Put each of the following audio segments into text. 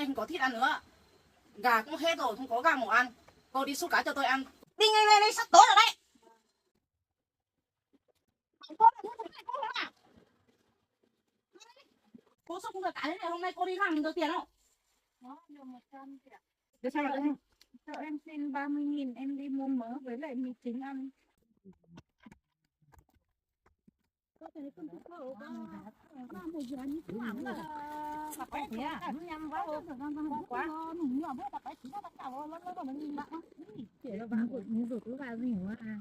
nay không có thịt ăn nữa. Gà cũng hết rồi, không có gà mổ ăn. Cô đi xúc cá cho tôi ăn. Đi ngay ngay đây, sắp tối rồi đấy. Cô xúc không được cá thế này, hôm nay cô đi làm được tiền không? Đó, được 100 chị ạ. Được sao mà được? Cho em xin 30.000 em đi mua mỡ với lại mì chính ăn. Có thể con thịt khẩu có một giờ như thế nào nữa. Tập bé thế à? Nhầm quá luôn. Quá. Mình nhỏ bé tập bé chỉ có bắt đầu lớn lớn rồi mình nhìn bạn. Chỉ là bạn của mình rụt cái vào gì nữa à?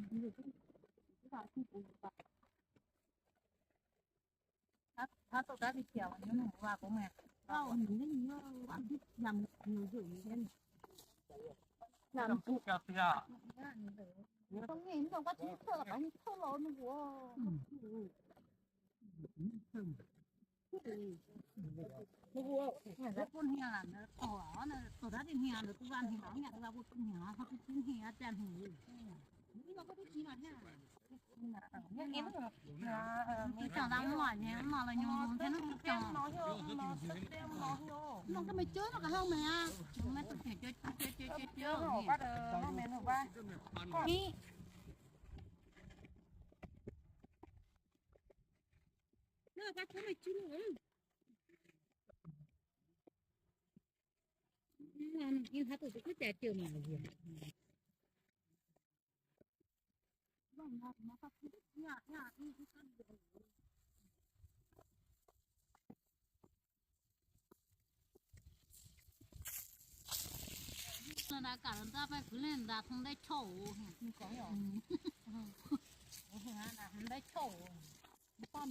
Nó tụi ta đi chiều nhưng mà qua của mẹ. Không, mình nó bạn thích làm nhiều rượu như thế này. Làm Phúc cho xưa. không nhìn không có chữ thơ là bánh thơ lộn của con heo là nó tỏ nó tỏ ra thì heo được ăn thì nó nhận ra một con heo hoặc cái chín heo trên hủ nhưng mà có cái gì mà nha nhưng em mình chẳng đang mỏi nhé mà là nhung thế nó chẳng nó cái mày chơi nó cả không mày à mày tự chơi đi nó là cái mày chơi nữa nhưng hả tụi cứ trẻ trường mà gì nó có cái nhà đi con nó đã cả người ta phải cứ lên đạt khôngได้chỗ không có rồi là khôngได้chỗ con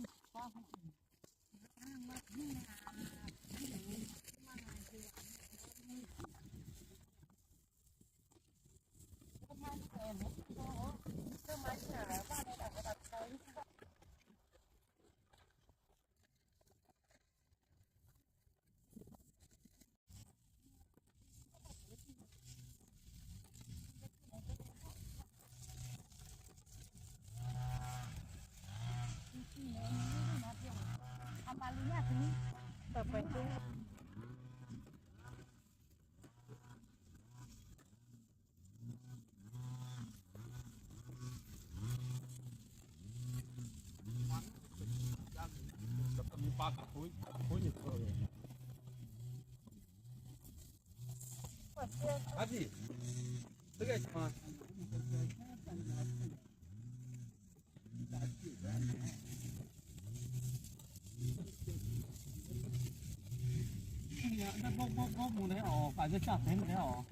Ba cả khối nhiệt rồi. À gì? Thế cái mà bố muốn đấy họ phải biết chặt thế đấy họ.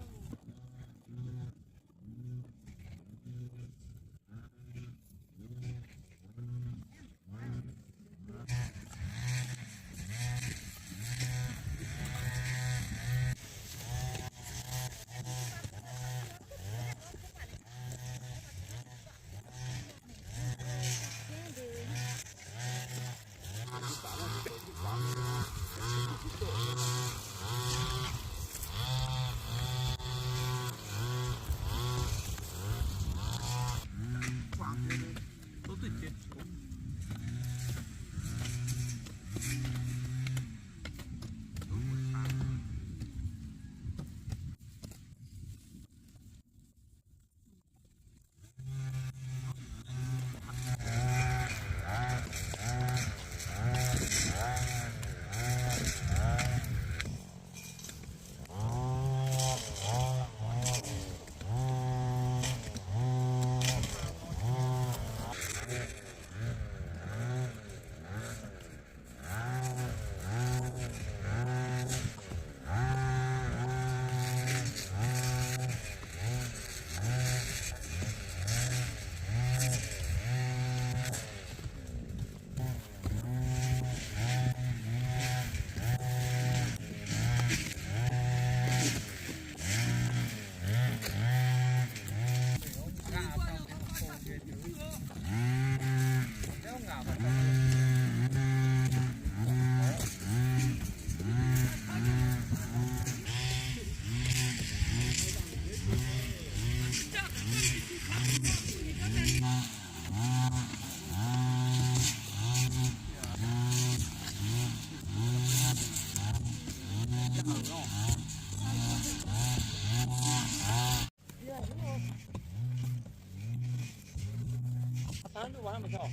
cứ vào mà sao?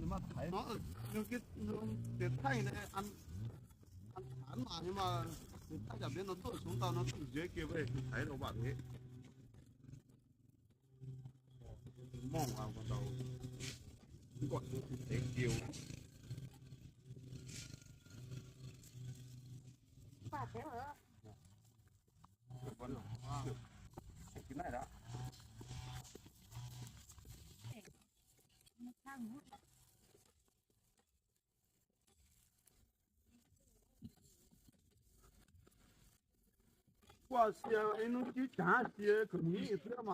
nó thấy nó nhưng cái thay này ăn ăn thán mà nhưng mà cái thay chả biết nó trội xuống tàu nó từ dưới kia về thấy đâu bạn ấy mong vào con tàu gọi để kiều cái này đó qua xe ấy nó chỉ trả xe cứ nghĩ thế mà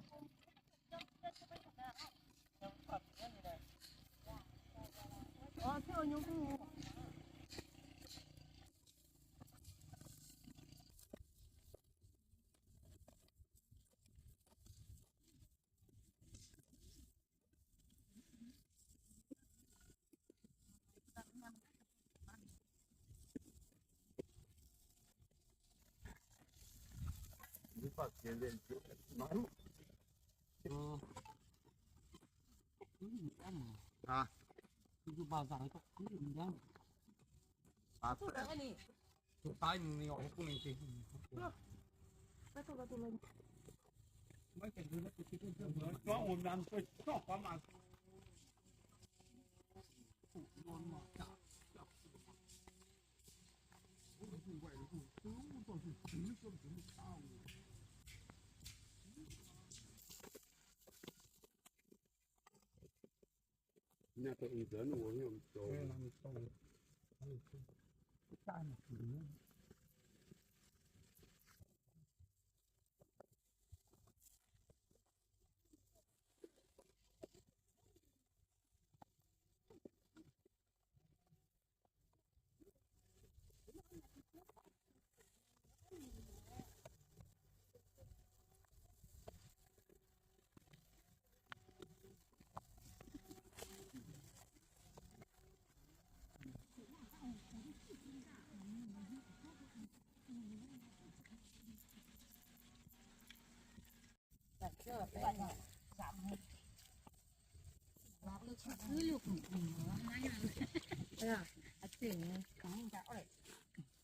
phát hiện lên nói à Cứ vào rằng có cứ gì đó. à Chụp tay mình gọi của mình thì mấy cái thứ nó chỉ có một năm tôi có quá mà nhà tôi ý dẫn uống nhầm rồi làm xong cái mà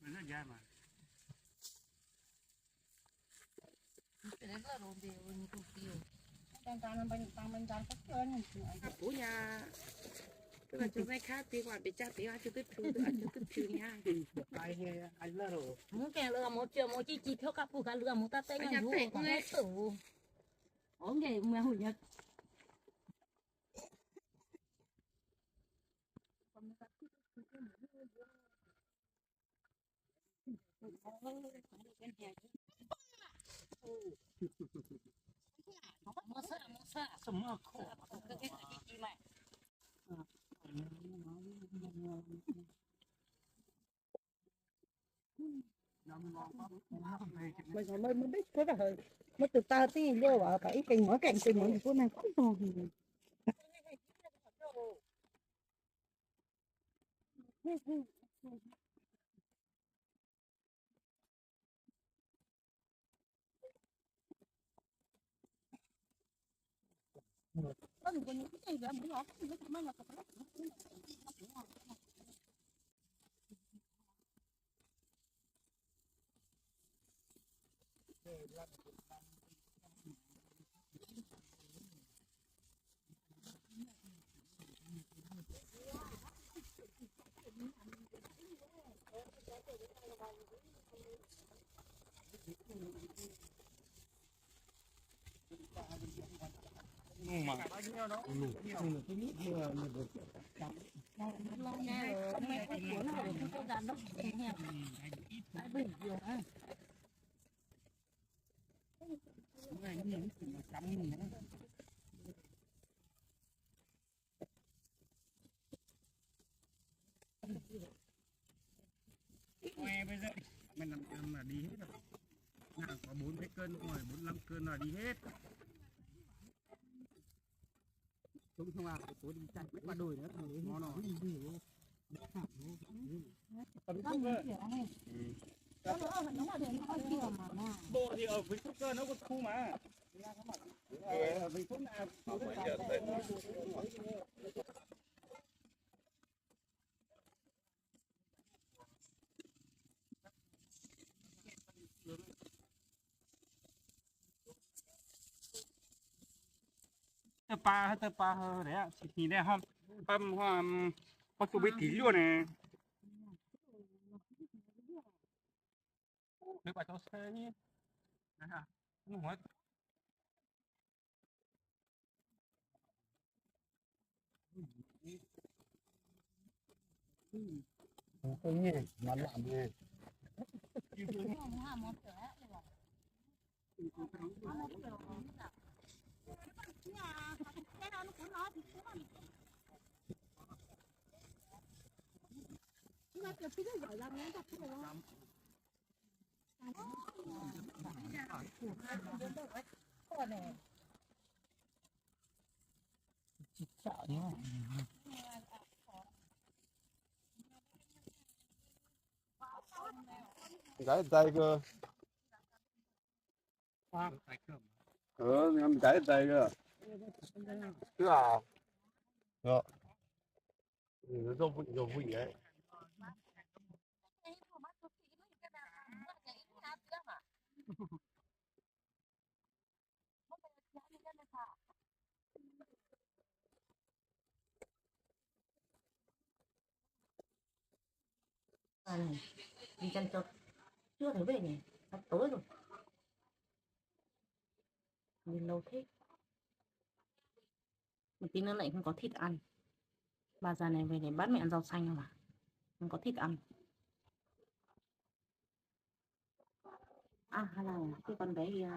mình nó ra mà Bố nhà tức là chúng này khác tí quả bị chắc tí hoa chú tức chú nha anh lơ rồi muốn kèm lừa một chiều một chi theo các phụ cả lừa một ta tên nhà vụ còn hết tử ổn vậy mà hồi nhật sớm mà khổ bây giờ mới biết thế là hơi mới từ ta tí vô ở cái cành mỗi chỗ này không đồ gì mà Ngoe bây giờ mình làm là đi hết rồi nào có 40 cân ngoài 45 cân là đi hết xuống không à tôi đi chạy mấy quả đồi nữa nó tầm thuốc bộ thì ở Vĩnh Phúc cơ nó có khu mà ở Vĩnh Phúc là tơ pa đấy ạ thì đây không băm hoa có số biết tí luôn này nước bà cho xe nhé à không hết không nhỉ nó làm gì sợ nhá cái tay cơ em cái tay cơ cứ à rồi nó dầu vị ấy đi chân trâu chưa thấy về nhỉ, sắp tối rồi, nhìn lâu thế. Một tí nữa lại không có thịt ăn. Bà già này về để bắt mẹ ăn rau xanh không à? Không có thịt ăn. À hay là cái con bé kia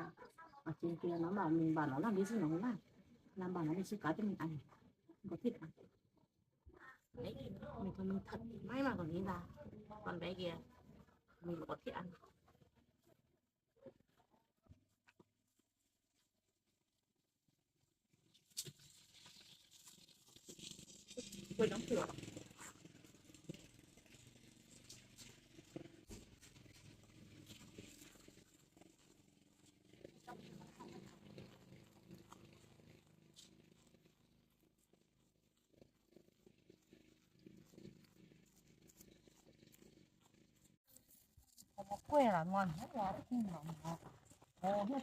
ở trên kia nó bảo mình bảo nó làm cái gì nó không làm bảo nó điซื้cá cho mình ăn, không có thịt ăn. Đấy, mình thôi mình thật may mà còn nghĩ ra con bé kia mình có thịt ăn. Quên đóng cửa. Quê là ngon hết rồi, nhưng mà nó cũng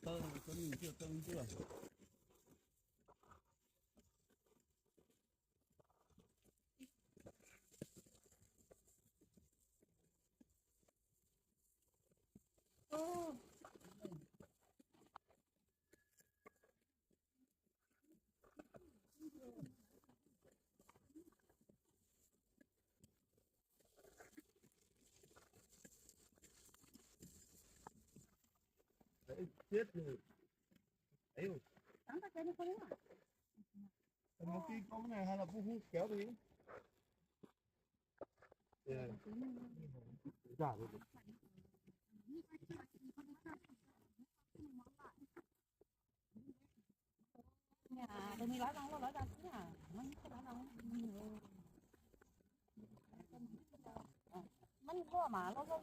tơ có nhìn chưa chưa đấy chết rồi đấy rồi một cái con này hay là bu kéo đi giả rồi nhà đừng nói đâu nói ra chứ à nó cái đó đâu mình có mà nó mình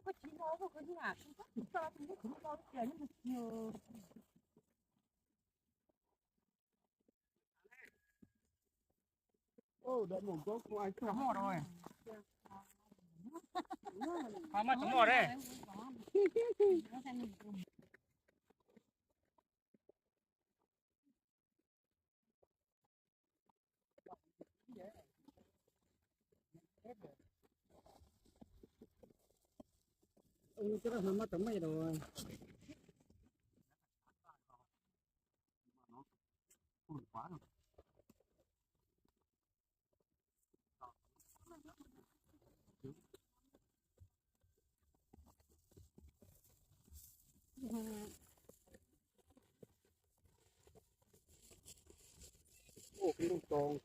có chỉ nó có cái nhà chúng ta cũng có tiền nhiều ô đợi một có không ai chấm mỏ rồi mà chấm mỏ đây cái đó nó tầm mấy rồi. Quá rồi. Ô, cái đồng tròn.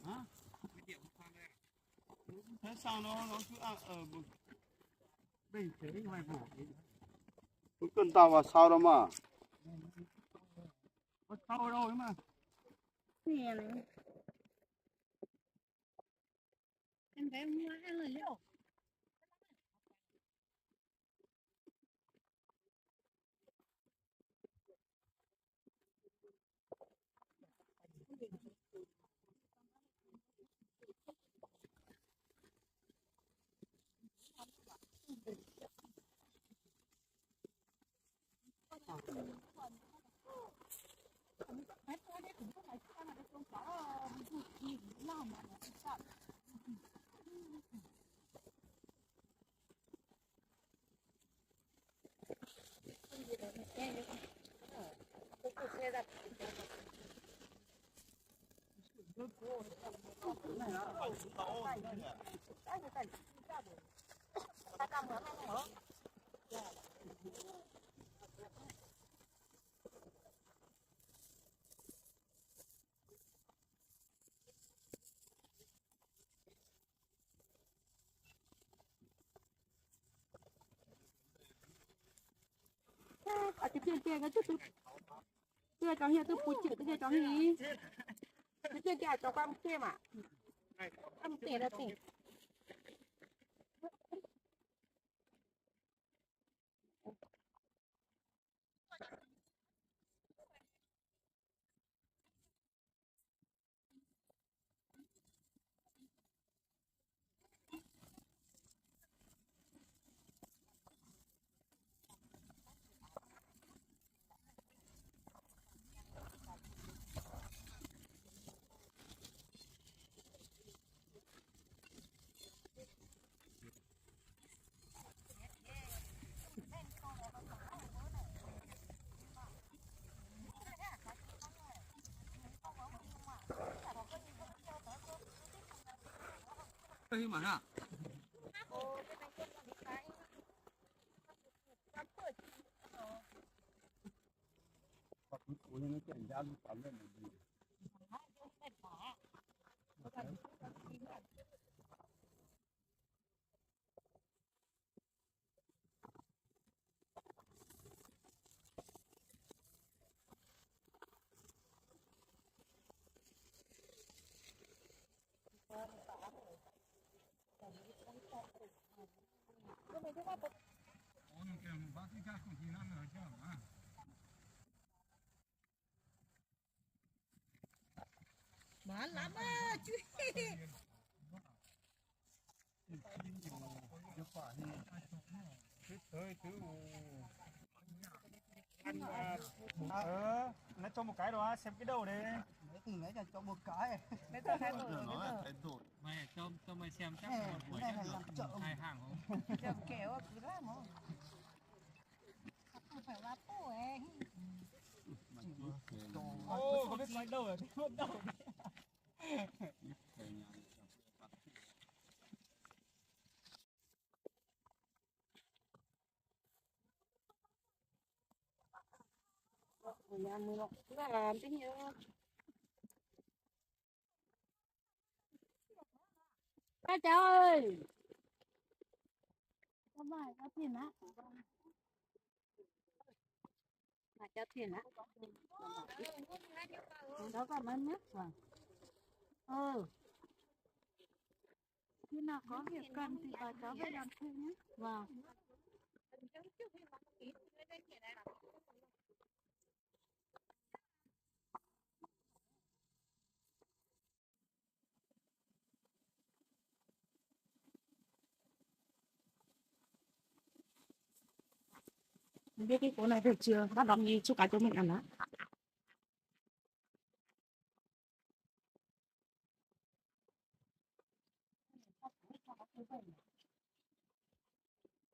Hả? Thế sao nó cứ ở Bây giờ cái ngoài bộ. nó cân tao vào sao đâu mà. Có sau đâu ấy mà. Nè này. Em phải mua ăn rồi liệu. ở cái tiền cái chút tôi cho hiện tôi phụ chữ tôi cho hi tôi cho cho con kia mà ăn tiền là tiền Cái mà ha. Ủa nó chạy ra nó cắm lên gì. Bán lắm á, chú. Tới thứ anh nó cho một cái đó xem cái đầu đấy. Từ nãy là cho một cái. Mấy tờ hai Nó tờ. là thay đổi. Mày cho mày xem chắc một buổi chắc được hai hàng không? Chợ kéo cứ làm không? Không phải là phụ ấy. Ô, có biết nói đâu rồi, biết đâu. nhà mình nó làm cái như Các cháu ơi. Có bài có tiền á. mà cho tiền á Đó cảm ơn nhé. Vâng. Khi nào có việc cần thì bà cháu phải làm thêm nhé. Vâng. Không biết cái cô này được chưa? Bắt đóng gì chú cá cho mình ăn á.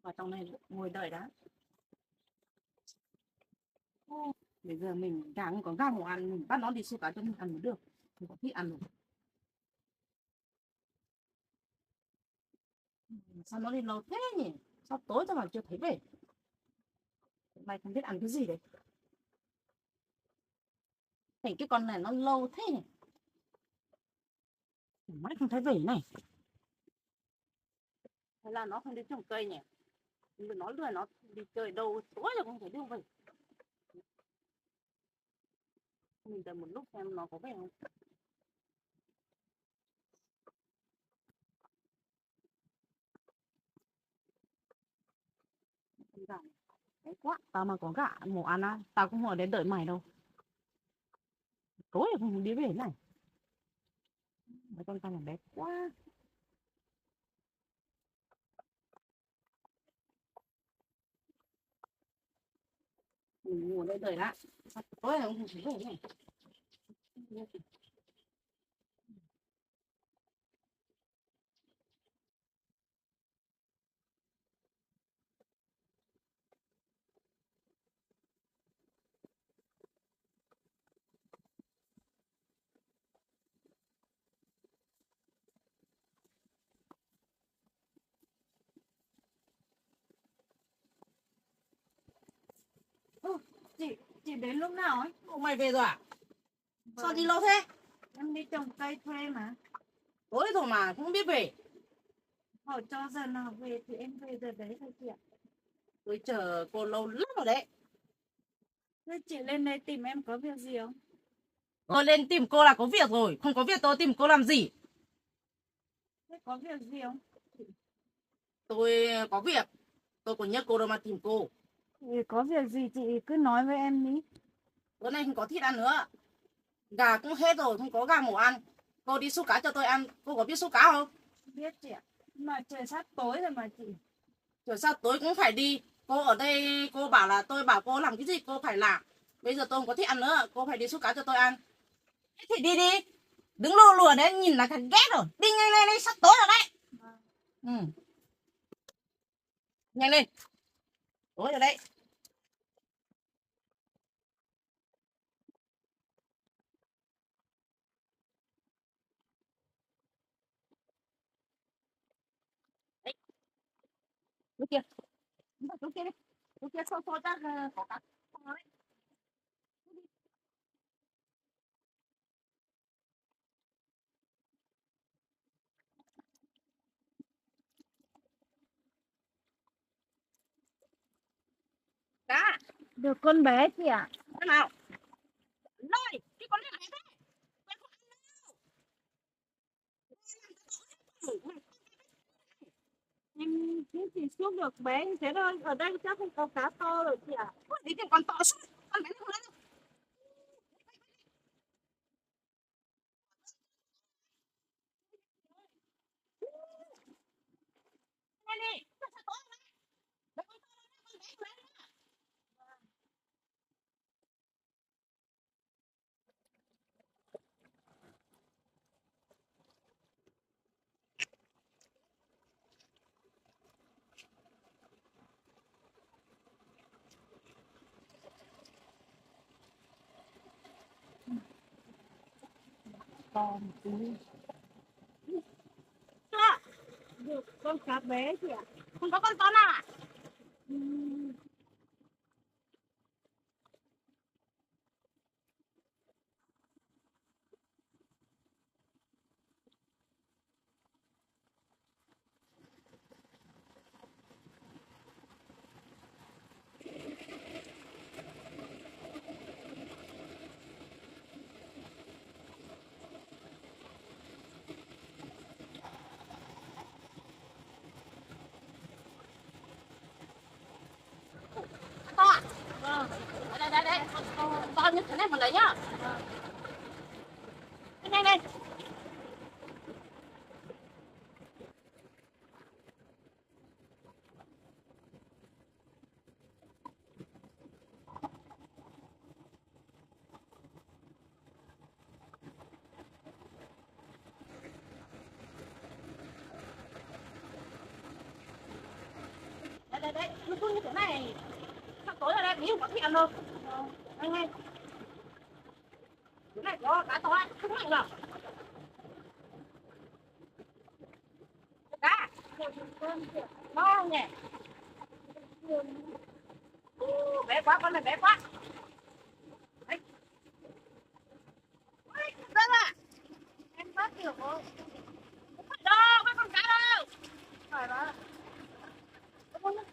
Vào trong này ngồi đợi đã. Bây giờ mình đang có gà một ăn, mình bắt nó đi xúc cá cho mình ăn mới được. Mình có thích ăn rồi. Sao nó đi lâu thế nhỉ? Sao tối rồi mà chưa thấy về? Hôm nay không biết ăn cái gì đấy. Thấy cái con này nó lâu thế nhỉ? Mãi không thấy về này. Hay là nó không đi trồng cây nhỉ? Nó lười nó đi chơi đâu tối rồi không thấy đâu về. Mình đợi một lúc xem nó có về không. Gà này. Đấy quá, tao mà có gà mổ ăn á, tao cũng ngồi đến đợi mày đâu. Tối rồi không đi về này. Mấy con này bé quá. Mình ngồi đây đợi đã. Tối rồi không thấy về này. Chị đến lúc nào ấy? Ô, mày về rồi à? Sao đi lâu thế? Em đi trồng cây thuê mà. Tối rồi mà không biết về. Họ cho giờ nào về thì em về giờ đấy thôi chị ạ. Tôi chờ cô lâu lắm rồi đấy. Thế chị lên đây tìm em có việc gì không? Tôi lên tìm cô là có việc rồi. Không có việc tôi tìm cô làm gì? Thế có việc gì không? Tôi có việc. Tôi còn nhớ cô đâu mà tìm cô. Thì có việc gì chị cứ nói với em đi. Bữa nay không có thịt ăn nữa. Gà cũng hết rồi, không có gà mổ ăn. Cô đi xúc cá cho tôi ăn. Cô có biết xúc cá không? Biết chị ạ. Mà trời sắp tối rồi mà chị. Rồi sao tối cũng phải đi. Cô ở đây cô bảo là tôi bảo cô làm cái gì cô phải làm. Bây giờ tôi không có thịt ăn nữa. Cô phải đi xúc cá cho tôi ăn. Thế thì đi đi. Đứng lùa lùa đấy nhìn là thật ghét rồi. Đi nhanh lên đi, sắp tối rồi đấy. Ừ. Nhanh lên. Tối rồi đấy. Đấy. Lúc kia. Lúc kia đi. Lúc kia xô xô chắc có cá. Đấy. Cá. Được con bé chị ạ. Thế nào? Lôi. Cái con này là thế. Mày không ăn đâu. Em biết chị xuống được bé như thế thôi. Ở đây chắc không có cá to rồi chị ạ. Đi tìm con to xuống. Con bé nó không ăn đâu. Nhanh đi. Sao tối rồi đấy. Đấy, con to lên, con bé không ăn đâu. To một tí. Được con cá bé chị ạ. Không có con to nào à? To à? Vâng. Đây đây đây. To như thế này mà lấy nhá. Nhanh lên. đây nó cứ như thế này sắp tối rồi đây thì không có thèm đâu anh ơi cái này có cá to không mạnh đâu cá ngon nhỉ bé quá con này bé quá đấy đây là em bắt được không đâu mấy con cá đâu phải đó con đây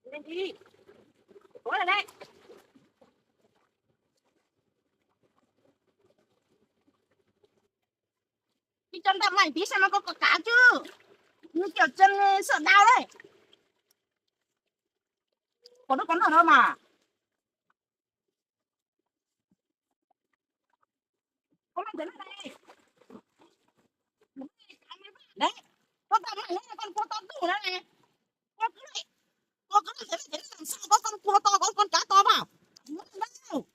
lên đi tối rồi đây đi chân tầm này tí xem nó có cá chứ như kiểu chân sợ đau đấy có nước con thật đâu mà có mang đến đây đấy con tầm này là con cua to đủ đây này con cứ này thế làm sao có con cua to có con cá to vào đâu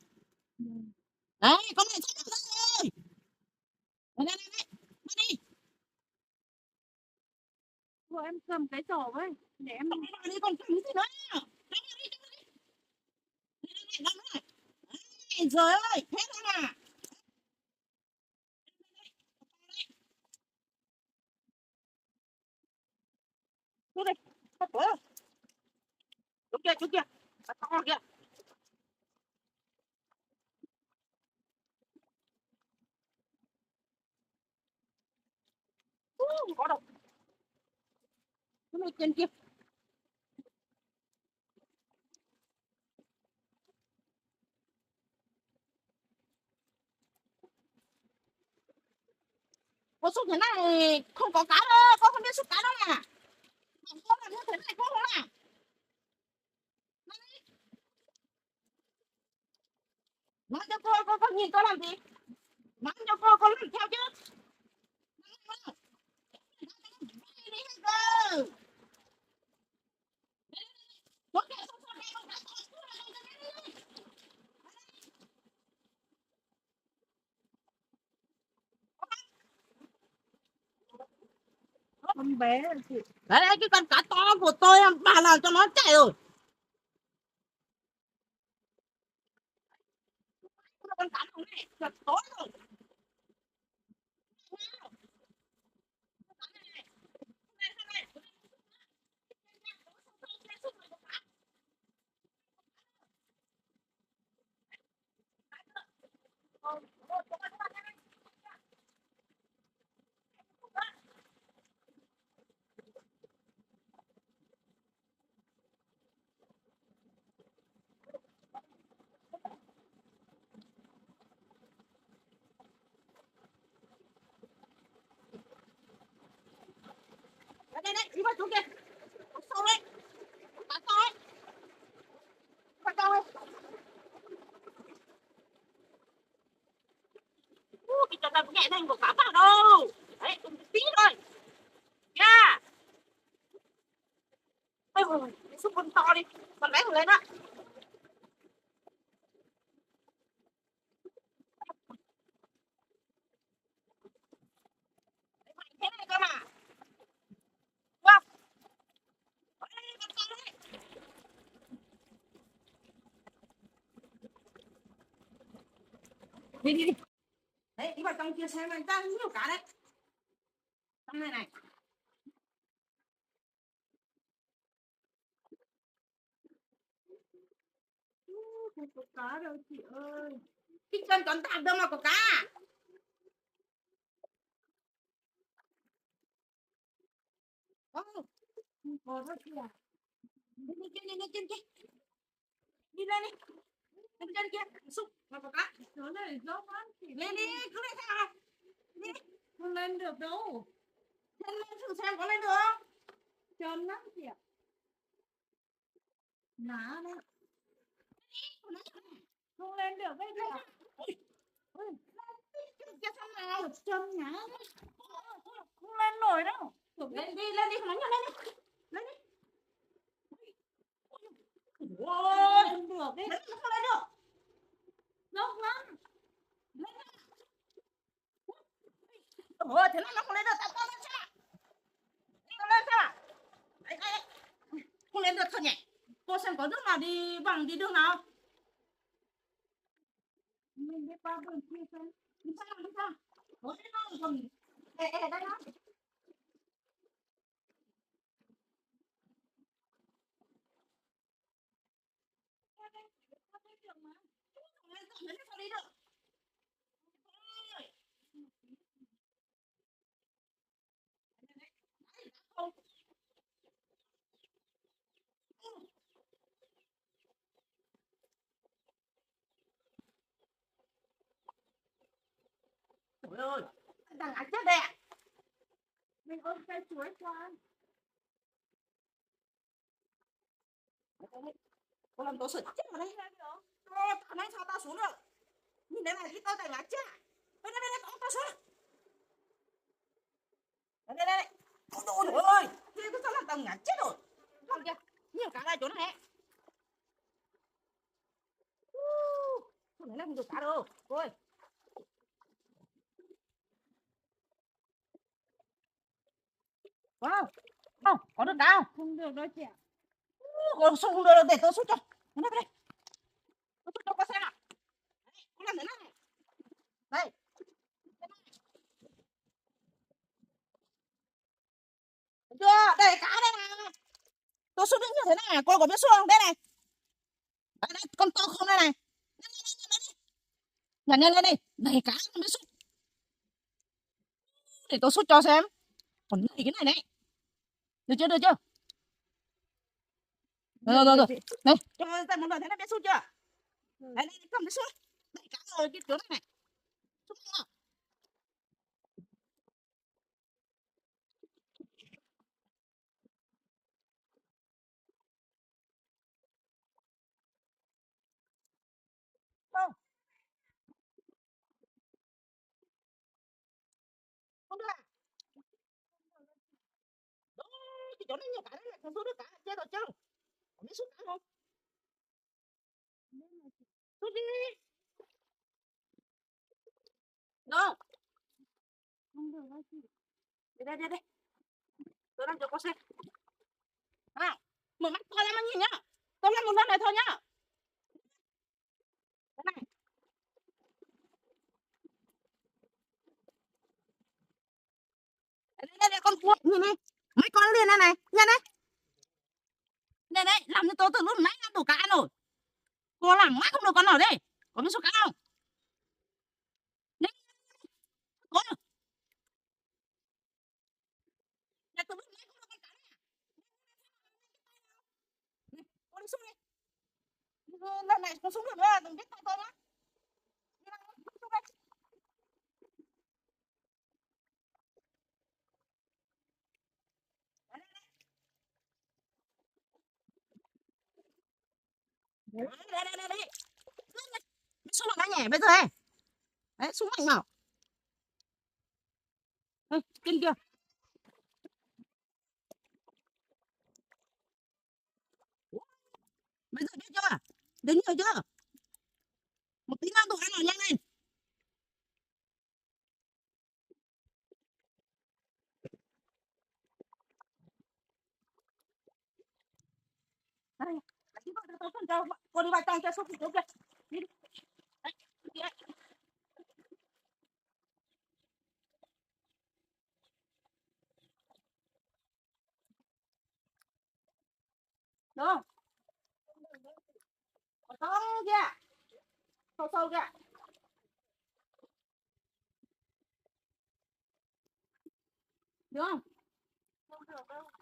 đấy con này chết rồi đây đây đây đi Vừa em cầm cái chổi với để em đi con cầm gì nữa trời ơi hết rồi mà chú đây bắt tối rồi chú kia bắt to kìa có đâu cái này trên kia có xúc thế này không có cá đâu con không biết xúc cá đâu mà con làm như thế này con không làm nói cho cô nhìn con làm gì nói cho cô làm theo chứ đi hết cơ con bé chị đấy cái con cá to của tôi bà làm cho nó chạy rồi con cá này chật tối rồi đây đây đi vào chỗ kia sâu đấy cá to ấy cá to ấy cái chân đập nhẹ thành của cá vào đâu đấy tí thôi nha ôi ôi xúc con to đi con bé lên đó thế này cơ mà wow đi đấy đi vào trong kia xem anh ta nhiều cá đấy trong này này không có cá đâu chị ơi cái chân con tạm đâu mà có cá không có đâu chị à đi trên kia đi lên đi lên trên kia xúc mà có cá chỗ này dốc lắm chị lên đi cứ lên xem nào đi không lên được đâu lên thử xem có lên được không trơn lắm chị ạ ná đấy không lên được đấy chị ạ kia xem nào chân nhá không lên nổi đâu lên đi không nói nhiều lên đi lên được đấy lên không lên được dốc lắm có nước nào đi bằng đi đường nào? Mình đi qua bên kia xem. Đi sao? Đi sao? Ôi nó còn đây đó. Đi được. Trời ơi, thằng ăn chết đây ạ. Mình ôm cây chuối cho ăn. Cô làm tôi sợ chết mà đấy. Thằng này sao tao xuống được? Nhìn đây này, tao tại ngã chết. Đây, tao xuống. Đây. Ôi ôi, thế cứ sao làm tao ngã chết rồi. Không kìa, nhiều cá này chỗ này. Không thể làm được cá đâu. Ôi. Wow. Không, có được cá không? Không được đâu chị ạ. Còn không được để tôi sút cho. Đây. Tôi sút cho con xem nào. Con làm thế này. Đây. Được chưa? Đây cá đây này. Tôi sút như thế này, cô có biết sút không? Đây này. Đây, con to không đây này. Nhặt lên đi. Đây cá không biết sút. Để tôi sút cho xem. Còn này cái này này. Được chưa? Rồi. Đây, cho tay một lần thế này biết sút chưa? Đây, cầm cái sút. Đây cá rồi cái chỗ này. Sút không? Không. Không được à? Đó, cái chỗ này nhiều cá đấy, không sút được cá, chết rồi chứ. Không biết sút cá không? Sút đi. Đó. Không được đâu chị. Đây. Tôi làm cho cô xem. À, mở mắt to ra mà nhìn nhá. Tôi làm một lần này thôi nhá. Đây này. Đây con cua nhìn đi. Mấy con liền này này, nhìn đây. Đây, làm cho tôi từ lúc nãy ăn đủ cá rồi. Cô làm mãi không được con nào đây. Có biết số cá không? Đây. Có được. Đây, từ lúc nãy không được con cá này. Con đi xuống đi. Lần này con xuống được nữa, đừng biết tay tôi nhá. Đây. Xuống vào nhẹ bây giờ này. Đấy, xuống mạnh vào. Đây, trên kia. Bây giờ biết chưa? Đến nhiều chưa? Một tí nữa tụi ăn vào nhanh lên. Đây, tôi phân cho cô đi vào trong cho xuống chỗ kia. Đi. Đấy, đi. Được không? Ở to kia. Sâu kia. Được không?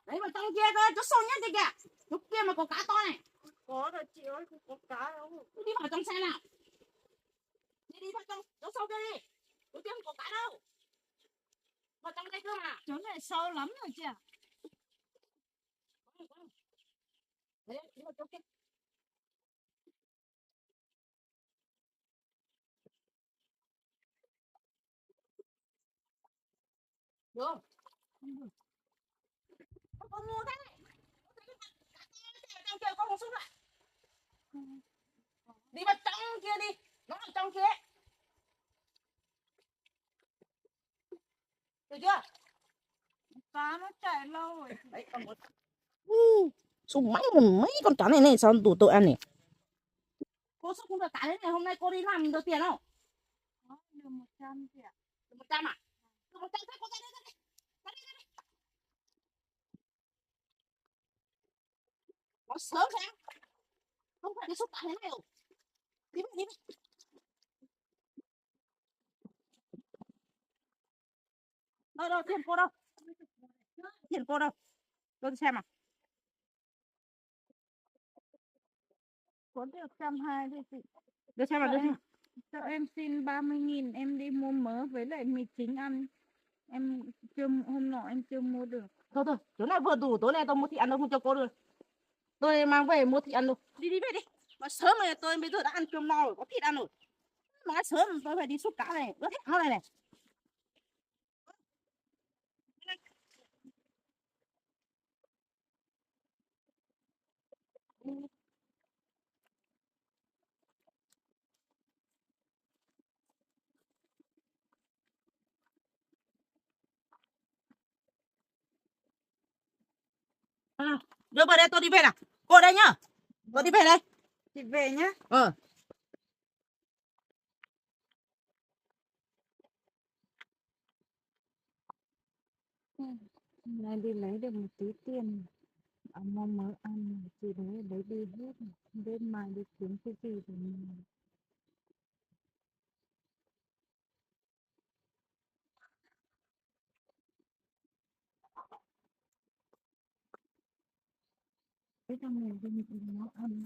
Đấy vào trong kia cơ, chỗ sâu nhất đi kìa. Chỗ kia mà có cá to này. Có rồi chị ơi, không có cá đâu. Đi vào trong xe nào. Đi vào trong chỗ sâu kia đi. Chỗ kia không có cá đâu. Vào trong đây cơ mà. Chỗ này sâu lắm rồi chị ạ. Đấy, đi vào chỗ kia. Được không? Không có nhiều thế này. Trong kia có một số lại. Đi vào trong kia đi. Nó ở trong kia. Được chưa? Cá nó chạy lâu rồi. Đấy, còn một. Sung mấy con chó này này sao tụi tôi ăn này. Cô sao không được cái này, hôm nay cô đi làm được tiền không? Được 100 chị ạ. 100 à? Được 100 thôi, cô ra đây, ra đây. Nó sớm xem. Không phải đi xúc cả thế này đâu. Đi đi. Đâu, tiền cô đâu? Tiền cô đâu? Tôi đi xem à? Có được 120 thôi chị. Đưa xem mà đưa xem. Cho em xin 30.000 em đi mua mớ với lại mì chính ăn. Em chưa hôm nọ em chưa mua được. Thôi, chỗ này vừa đủ, tối nay tôi mua thịt ăn đâu, không cho cô được. Tôi mang về mua thịt ăn đâu. Đi về đi. Mà sớm này tôi bây giờ đã ăn cơm no rồi, có thịt ăn rồi. Mà sớm tôi phải đi xúc cá này, ướt hết áo này này. Đưa vào đây tôi đi về nào. Cô đây nhá. Tôi đi về đây. Chị về nhá. Nay đi lấy được một tí tiền. Mong mới ăn chị đấy lấy đi hết. Bên mai đi kiếm cái gì thì cái thằng này thì nó ăn